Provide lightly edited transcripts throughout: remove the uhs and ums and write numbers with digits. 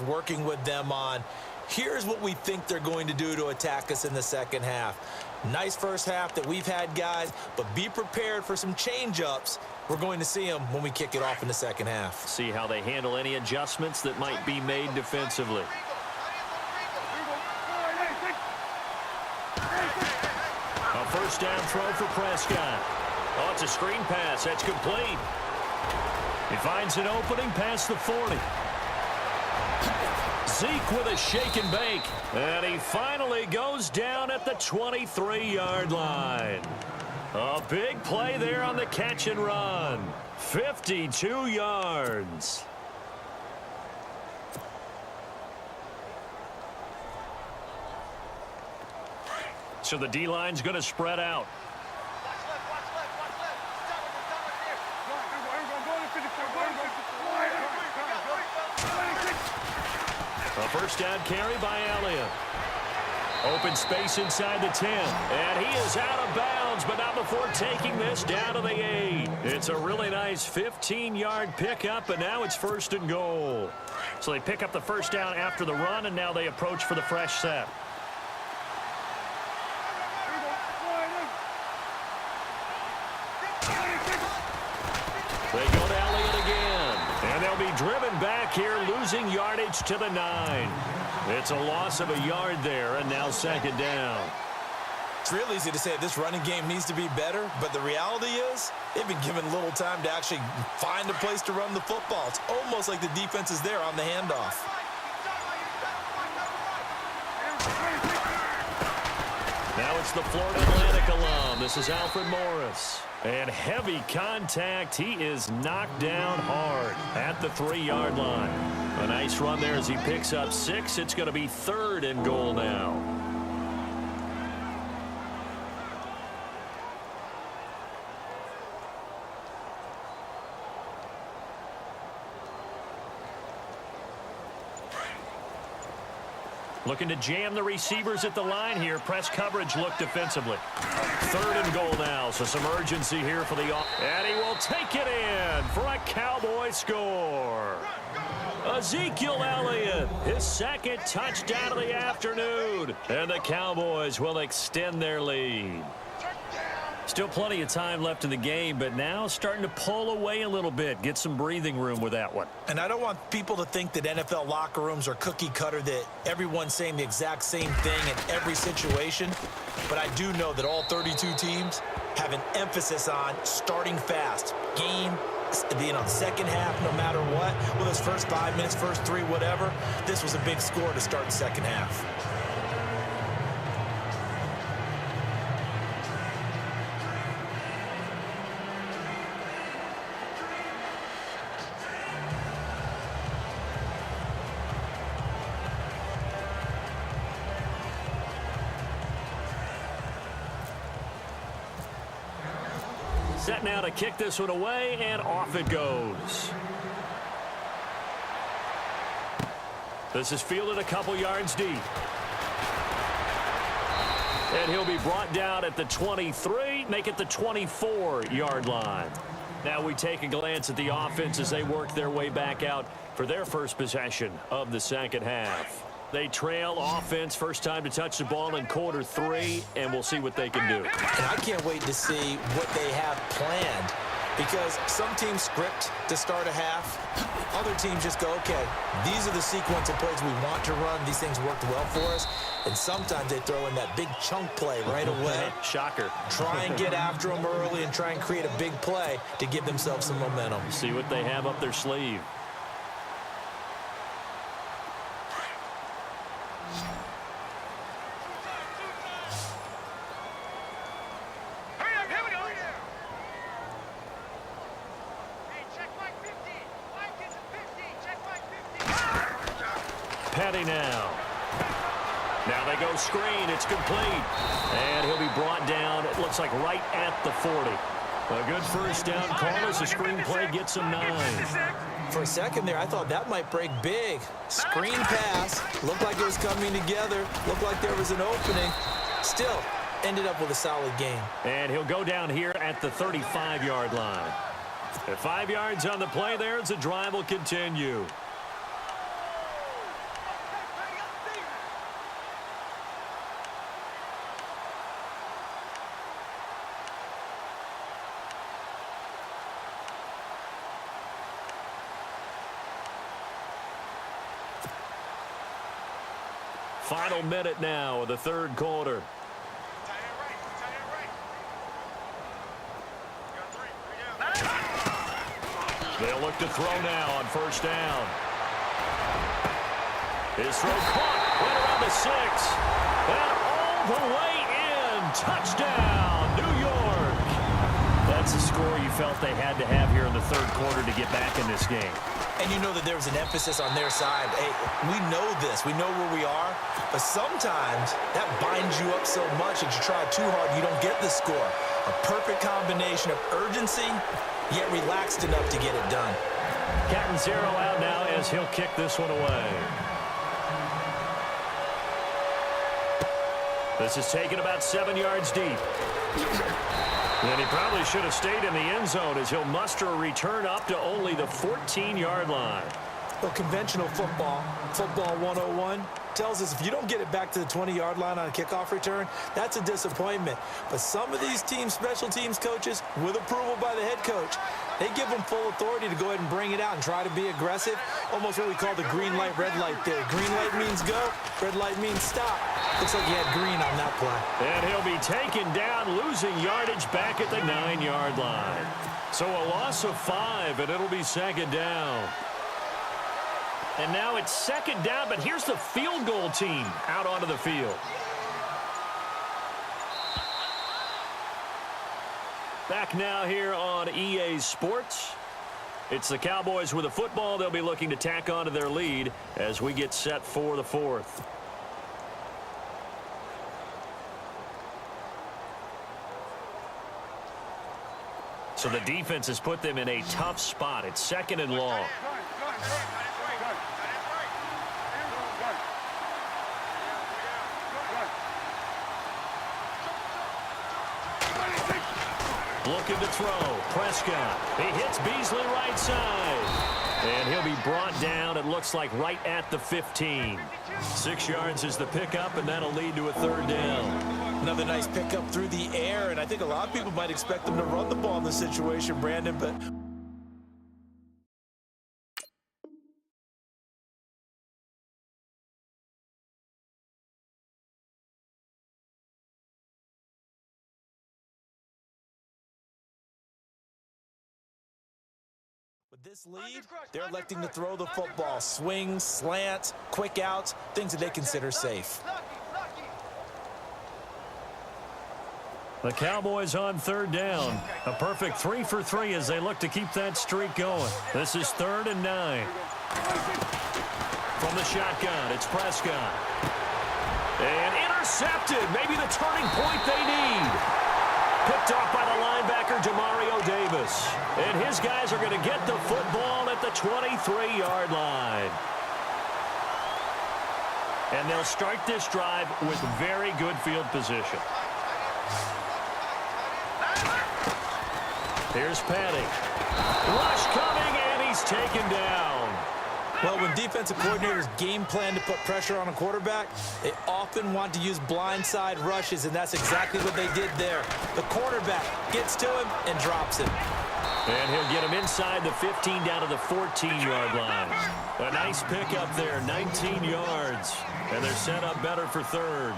working with them on, here's what we think they're going to do to attack us in the second half. Nice first half that we've had, guys, but be prepared for some change-ups. We're going to see them when we kick it off in the second half. See how they handle any adjustments that might be made defensively. A first down throw for Prescott. Oh, it's a screen pass. That's complete. He finds an opening past the 40. Zeke with a shake and bake. And he finally goes down at the 23-yard line. A big play there on the catch and run. 52 yards. So the D-line's going to spread out. A first down carry by Elliott. Open space inside the 10. And he is out of bounds, but not before taking this down to the 8. It's a really nice 15-yard pickup, and now it's first and goal. So they pick up the first down after the run, and now they approach for the fresh set. They go to Elliott again. And they'll be driven back here, losing yardage to the 9. It's a loss of a yard there, and now second down. It's real easy to say this running game needs to be better, but the reality is they've been given little time to actually find a place to run the football. It's almost like the defense is there on the handoff. Now it's the Florida Atlantic alum. This is Alfred Morris. And heavy contact. He is knocked down hard at the 3-yard line. A nice run there as he picks up 6. It's going to be third and goal now. Looking to jam the receivers at the line here. Press coverage look defensively. Third and goal now, so some urgency here for the off. And he will take it in for a Cowboy score. Ezekiel Elliott, his second touchdown of the afternoon. And the Cowboys will extend their lead. Still plenty of time left in the game, but now starting to pull away a little bit. Get some breathing room with that one. And I don't want people to think that NFL locker rooms are cookie cutter, that everyone's saying the exact same thing in every situation. But I do know that all 32 teams have an emphasis on starting fast. Game, second half, no matter what. Whether it's first 5 minutes, first 3, whatever. This was a big score to start the second half. Set now to kick this one away, and off it goes. This is fielded a couple yards deep. And he'll be brought down at the 23, make it the 24-yard line. Now we take a glance at the offense as they work their way back out for their first possession of the second half. They trail offense, first time to touch the ball in quarter 3, and we'll see what they can do. And I can't wait to see what they have planned, because some teams script to start a half. Other teams just go, okay, these are the sequence of plays we want to run. These things worked well for us. And sometimes they throw in that big chunk play right away. Shocker. Try and get after them early and try and create a big play to give themselves some momentum. See what they have up their sleeve. Petty now. Now they go screen. It's complete. And he'll be brought down, it looks like right at the 40. A good first down call as the screen play gets him 9. For a second there, I thought that might break big. Screen pass. Looked like it was coming together. Looked like there was an opening. Still, ended up with a solid game. And he'll go down here at the 35-yard line. At 5 yards on the play there as the drive will continue. Final minute now of the third quarter. They'll look to throw now on first down. His throw caught right around the 6. And all the way in. Touchdown, New York. That's the score you felt they had to have here in the third quarter to get back in this game. And you know that there was an emphasis on their side. Hey, we know this. We know where we are. But sometimes that binds you up so much that you try too hard, you don't get the score. A perfect combination of urgency, yet relaxed enough to get it done. Captain Zero out now as he'll kick this one away. This is taken about 7 yards deep. And he probably should have stayed in the end zone as he'll muster a return up to only the 14-yard line. Well, conventional football 101, tells us if you don't get it back to the 20-yard line on a kickoff return, that's a disappointment. But some of these teams, special teams coaches, with approval by the head coach, they give them full authority to go ahead and bring it out and try to be aggressive. Almost what we call the green light, red light there. Green light means go, red light means stop. Looks like he had green on that play. And he'll be taken down, losing yardage back at the 9-yard line. So a loss of 5, and it'll be second down. And now it's second down, but here's the field goal team out onto the field. Back now here on EA Sports. It's the Cowboys with the football. They'll be looking to tack on to their lead as we get set for the fourth. So the defense has put them in a tough spot. It's second and long. Looking to throw. Prescott. He hits Beasley right side. And he'll be brought down, it looks like, right at the 15. 6 yards is the pickup, and that'll lead to a third down. Another nice pickup through the air, and I think a lot of people might expect them to run the ball in this situation, Brandon, but with this lead, they're electing to throw the football. Swings, slants, quick outs, things that they consider safe. The Cowboys on third down. A perfect 3 for 3 as they look to keep that streak going. This is 3rd and 9. From the shotgun, it's Prescott. And intercepted. Maybe the turning point they need. Picked off by the linebacker, Demario Davis. And his guys are going to get the football at the 23-yard line. And they'll start this drive with very good field position. Here's Patty. Rush coming, and he's taken down. Well, when defensive coordinators game plan to put pressure on a quarterback, they often want to use blindside rushes, and that's exactly what they did there. The cornerback gets to him and drops him. And he'll get him inside the 15 down to the 14-yard line. A nice pickup there, 19 yards. And they're set up better for third.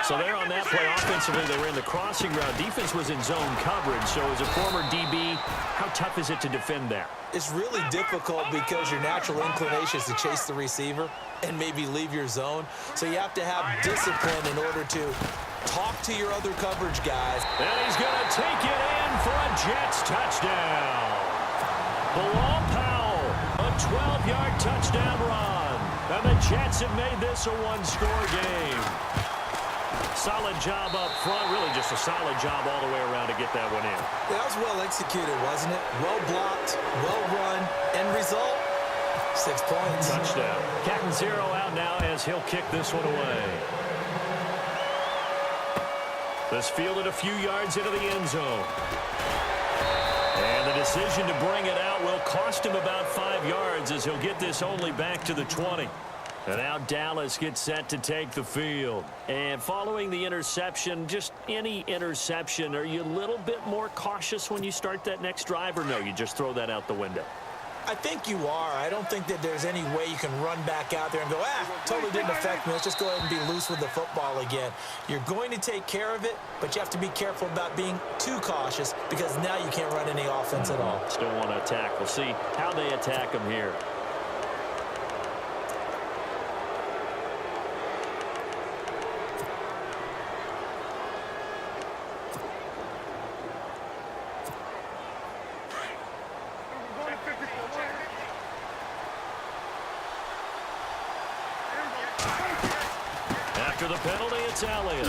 So there on that play, offensively, they were in the crossing route. Defense was in zone coverage. So as a former DB, how tough is it to defend that? It's really difficult because your natural inclination is to chase the receiver and maybe leave your zone. So you have to have discipline in order to talk to your other coverage guys. And he's going to take it in for a Jets touchdown. Bilal Powell, a 12-yard touchdown run. And the Jets have made this a one-score game. Solid job up front, really just a solid job all the way around to get that one in. That was well executed, wasn't it? Well blocked, well run, end result, 6 points. Touchdown. Captain Zero out now as he'll kick this one away. This fielded a few yards into the end zone. And the decision to bring it out will cost him about 5 yards as he'll get this only back to the 20. And now Dallas gets set to take the field. And following the interception, just any interception, are you a little bit more cautious when you start that next drive, or no, you just throw that out the window? I think you are. I don't think that there's any way you can run back out there and go, totally didn't affect me. Let's just go ahead and be loose with the football again. You're going to take care of it, but you have to be careful about being too cautious because now you can't run any offense at all. Still want to attack. We'll see how they attack them here. After the penalty, it's Elliott.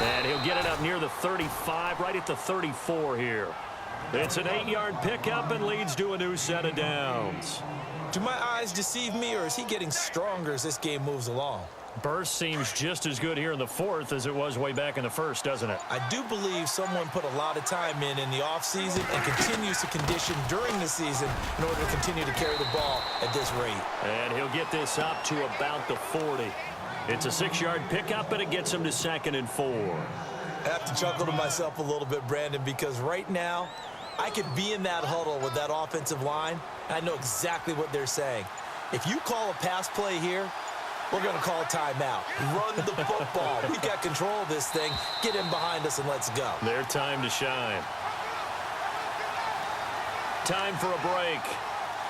And he'll get it up near the 35, right at the 34 here. It's an 8-yard pickup and leads to a new set of downs. Do my eyes deceive me, or is he getting stronger as this game moves along? Burst seems just as good here in the fourth as it was way back in the first, doesn't it? I do believe someone put a lot of time in the offseason and continues to condition during the season in order to continue to carry the ball at this rate. And he'll get this up to about the 40. It's a 6-yard pickup, and it gets him to 2nd and 4. I have to chuckle to myself a little bit, Brandon, because right now I could be in that huddle with that offensive line, and I know exactly what they're saying. If you call a pass play here, we're going to call a timeout. Run the football. We got control of this thing. Get in behind us and let's go. Their time to shine. Time for a break.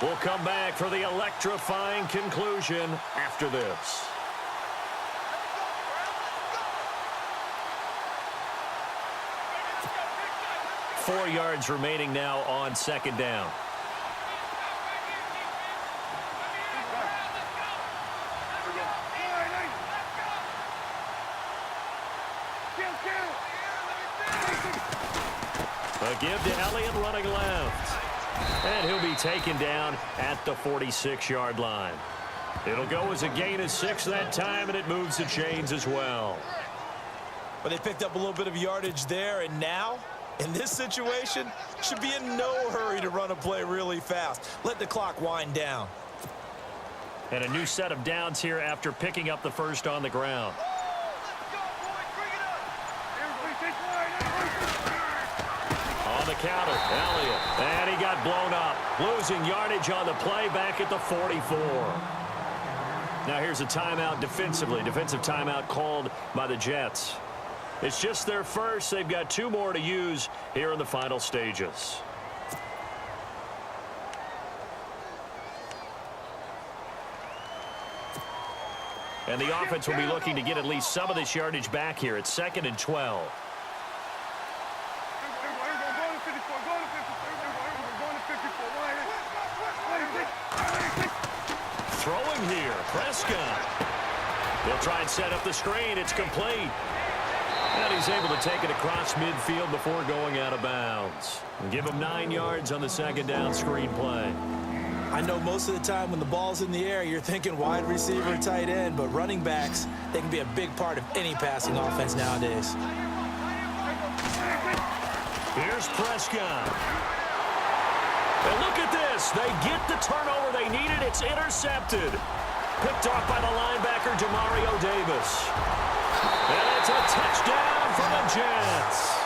We'll come back for the electrifying conclusion after this. Four yards remaining now on 2nd down. A give to Elliott running left. And he'll be taken down at the 46-yard line. It'll go as a gain of 6 that time, and it moves the chains as well. But they picked up a little bit of yardage there, and now, in this situation, should be in no hurry to run a play really fast. Let the clock wind down. And a new set of downs here after picking up the first on the ground. On the counter, Elliott. And he got blown up. Losing yardage on the play back at the 44. Now here's a timeout defensively. Defensive timeout called by the Jets. It's just their first. They've got 2 more to use here in the final stages. And the offense will be looking to get at least some of this yardage back here. It's 2nd and 12. Throwing here, Prescott. They'll try and set up the screen. It's complete. And he's able to take it across midfield before going out of bounds. And give him 9 yards on the 2nd down screen play. I know most of the time when the ball's in the air, you're thinking wide receiver, tight end, but running backs, they can be a big part of any passing offense nowadays. Here's Prescott. And look at this. They get the turnover they needed. It's intercepted. Picked off by the linebacker, Demario Davis. And it's a touchdown for the Jets.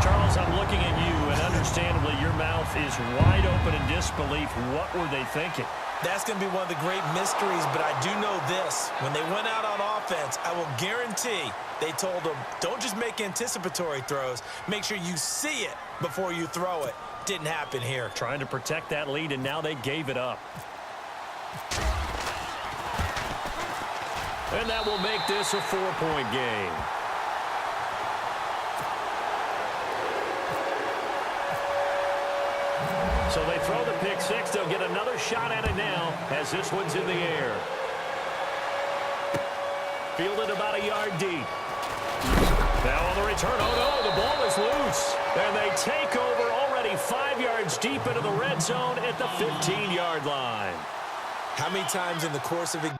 Charles, I'm looking at you, and understandably, your mouth is wide open in disbelief. What were they thinking? That's going to be one of the great mysteries, but I do know this. When they went out on offense, I will guarantee they told them, don't just make anticipatory throws. Make sure you see it before you throw it. Didn't happen here. Trying to protect that lead, and now they gave it up. And that will make this a 4-point game. So they throw the pick 6. They'll get another shot at it now as this one's in the air. Fielded about a yard deep. Now on the return, oh no, the ball is loose. And they take over already 5 yards deep into the red zone at the 15-yard line. How many times in the course of a